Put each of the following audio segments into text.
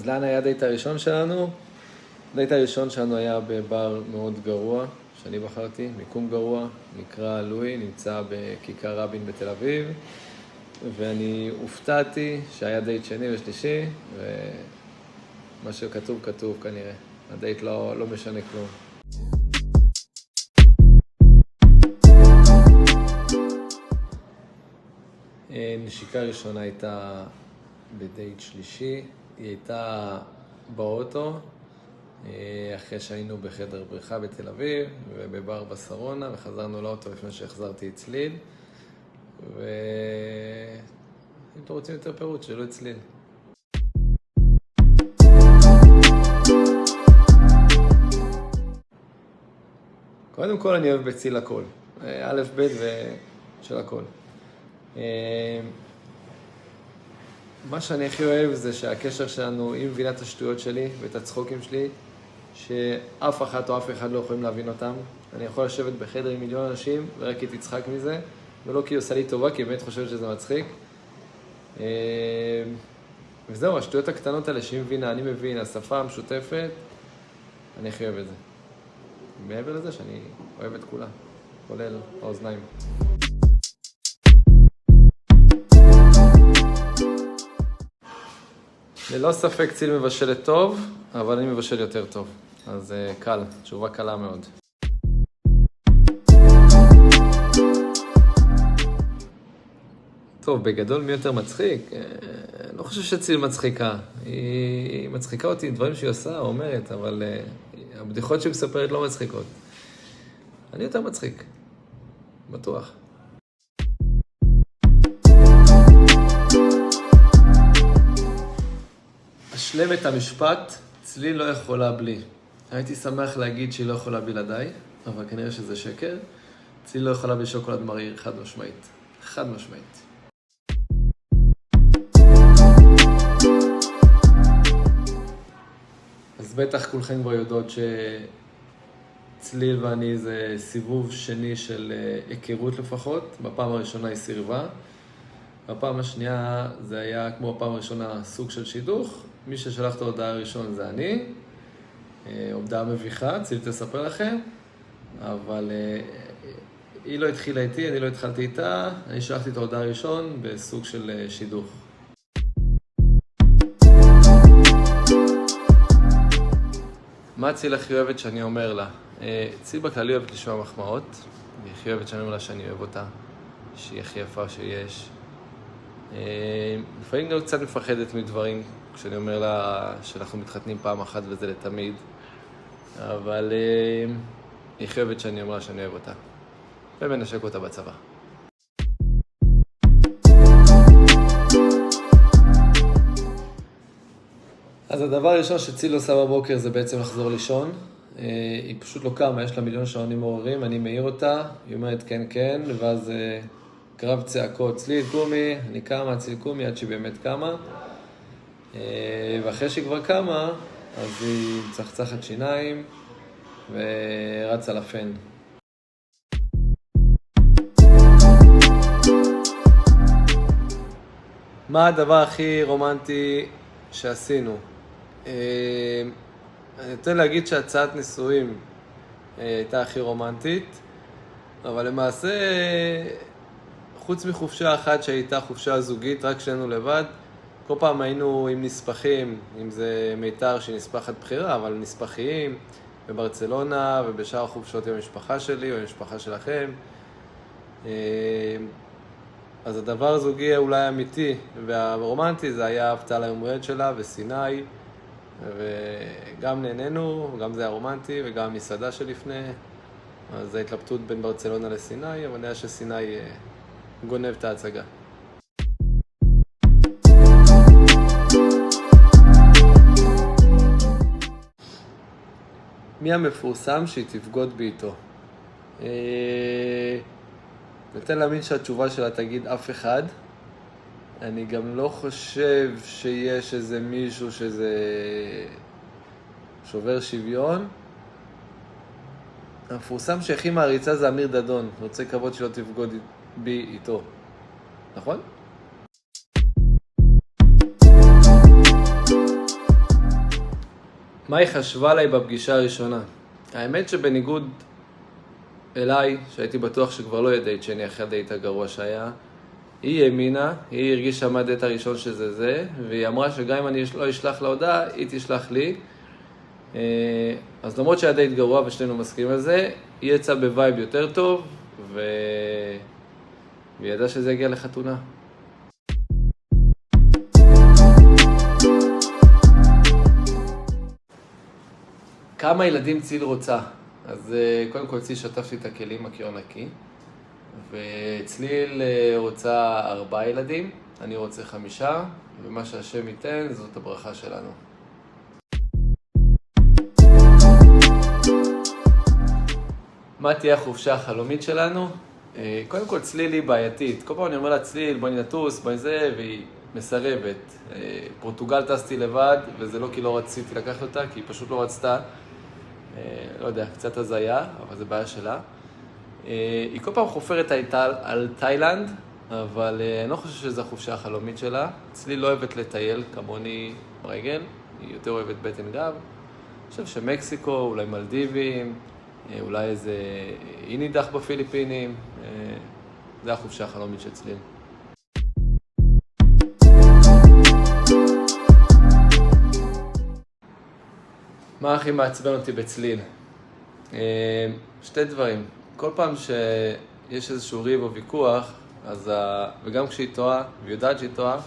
לאן היה הדייט הראשון שלנו? הדייט הראשון שלנו היה בבר מאוד גרוע, שאני בחרתי, מיקום גרוע, נקרא לואי, נמצא בכיכר רבין בתל אביב, ואני הופתעתי שהיה דייט שני ושלישי, ומה שכתוב כתוב כנראה. הדייט לא משנה כלום. נשיקה ראשונה הייתה בדייט שלישי, היא הייתה באוטו, אחרי שהיינו בחדר בריכה בתל אביב ובבר בשרונה, וחזרנו לאוטו לפני שהחזרתי צליל, ואם אתם רוצים יותר פירוט, שלא צליל. קודם כל אני אוהב בציל הכל, א' ב' ושל הכל. מה שאני הכי אוהב זה שהקשר שלנו, היא מבינה את השטויות שלי ואת הצחוקים שלי, שאף אחת או אף אחד לא יכולים להבין אותם. אני יכול לשבת בחדר עם מיליון אנשים ורק היא תצחק מזה, ולא כי היא עושה לי טובה, כי היא באמת חושבת שזה מצחיק. וזהו, השטויות הקטנות האלה שהיא מבינה, אני מבין, השפה המשותפת, אני הכי אוהב את זה. מעבר לזה שאני אוהב את כולה, כולל האוזניים. ללא ספק ציל מבשלת טוב, אבל אני מבשל יותר טוב. אז קל, תשובה קלה מאוד. טוב, בגדול מי יותר מצחיק? לא חושב שציל מצחיקה. היא מצחיקה אותי, דברים שהיא עושה, אומרת, אבל הבדיחות שהיא מספרת לא מצחיקות. אני יותר מצחיק, בטוח. אשלם את המשפט, צליל לא יכולה בלי. הייתי שמח להגיד שהיא לא יכולה בלעדיי, אבל כנראה שזה שקר. צליל לא יכולה בלי שוקולד מריר, חד משמעית. חד משמעית. אז בטח כולכם כבר יודעות שצליל ואני זה סיבוב שני של היכרות לפחות. בפעם הראשונה היא סירבה. בפעם השנייה זה היה כמו בפעם הראשונה סוג של שידוך. מי ששלח את ההודעה הראשון זה אני. הודעה מביכה, ציל תספר לכם. אבל היא לא התחילה איתי, אני לא התחלתי איתה. אני שלחתי את ההודעה הראשון בסוג של שידוך. מה ציל הכי אוהבת שאני אומר לה? ציל בכללי אוהבת לשמוע מחמאות. היא הכי אוהבת שאני אומר לה שאני אוהב אותה. שהיא הכי יפה שיש. לפעמים גם קצת מפחדת מדברים, כשאני אומר לה שאנחנו מתחתנים פעם אחת וזה לתמיד. אבל היא הכי אוהבת שאני אומר לה שאני אוהב אותה. ומנשק אותה בצבא. אז הדבר הראשון שציל עושה בבוקר זה בעצם לחזור לישון. היא פשוט לא קמה, יש לה מיליון שעונים מעוררים, אני מעיר אותה, היא אומרת כן כן, ואז קרב צעקות, צליל קומי, אני קמה, צליל קומי, עד שהיא באמת קמה. ואחרי שהיא כבר קמה, אז היא צחצחת שיניים ורצה לפן. מה הדבר הכי רומנטי שעשינו? אני רוצה להגיד שהצעת נישואים הייתה הכי רומנטית, אבל למעשה, חוץ מחופשה אחת שהייתה חופשה זוגית, רק שנינו לבד, כל פעם היינו עם נספחים, אם זה מיתר שנספחת בחירה, אבל נספחיים בברצלונה ובשאר החופשות עם המשפחה שלי או עם המשפחה שלכם. אז הדבר הזוגי אולי האמיתי והרומנטי זה היה אבטל היום הולדת שלה וסיני, וגם נהנינו, גם זה היה רומנטי וגם מסעדה שלפני. אז ההתלבטות בין ברצלונה לסיני, אבל נראה שסיני גונב את ההצגה. מי המפורסם שהיא תבגוד באיתו? נתן להאמין שהתשובה שלה תגיד אף אחד. אני גם לא חושב שיש איזה מישהו שזה שובר שוויון. המפורסם שהכי מעריצה זה אמיר דדון. רוצה לקוות שלא תבגוד בי איתו. נכון? מה היא חשבה עליי בפגישה הראשונה? האמת שבניגוד אליי, שהייתי בטוח שכבר לא יהיה דייט שני אחרי הדייט הגרוע שהיה, היא האמינה, היא הרגישה מהדייט הראשון שזה זה, והיא אמרה שגם אם אני לא אשלח לה הודעה, היא תשלח לי. אז למרות שהיה דייט גרוע ושנינו מסכימים על זה, היא יצאה בווייב יותר טוב, והיא ידעה שזה יגיע לחתונה. כמה ילדים ציל רוצה? אז קודם כל ציל שטפתי את הכלים, הכיור נקי, וצליל רוצה 4 ילדים, אני רוצה 5, ומה שהשם ייתן זאת הברכה שלנו. מה תהיה החופשה החלומית שלנו? קודם כל צליל היא בעייתית. כל פעם אני אומר לה צליל, בואי נטוס, בואי זה, והיא מסרבת. פורטוגל טסתי לבד, וזה לא כי לא רציתי לקחת אותה, כי היא פשוט לא רצתה. לא יודע, קצת הזיה, אבל זה בעיה שלה. היא כל פעם חופרת על תאילנד, אבל אני לא חושב שזו החופשה החלומית שלה. צליל לא אוהבת לטייל כמוני ברגל, היא יותר אוהבת בטן גב. אני חושב שמקסיקו, אולי מלדיבים, אולי איזה אי נידח בפיליפינים, זה החופשה החלומית של צליל. מה הכי מעצבן אותי בצליל? 2 דברים. כל פעם שיש איזשהו ריב או ויכוח, וגם כשהיא טועה, והיא יודעת שהיא טועה,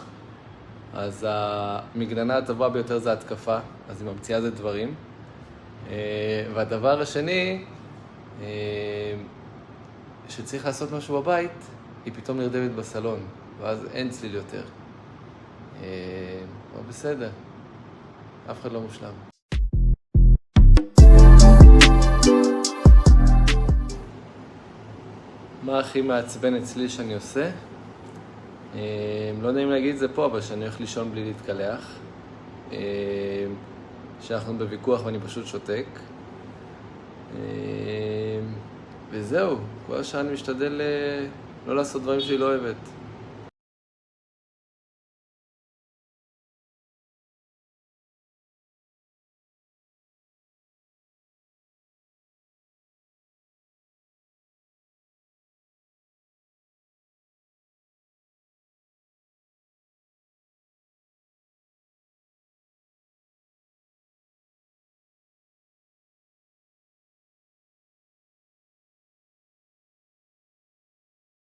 אז המגננה הטובה ביותר זה התקפה, אז היא ממציאה זה דברים. והדבר השני, שצריך לעשות משהו בבית, היא פתאום נרדמת בסלון, ואז אין צליל יותר. אבל בסדר, אף אחד לא מושלם. מה הכי מעצבן אצלי שאני עושה? לא נעים להגיד את זה פה, אבל שאני הולך לישון בלי להתקלח. שאנחנו בוויכוח ואני פשוט שותק. וזהו, כל השעה אני משתדל לא לעשות דברים שהיא לא אוהבת.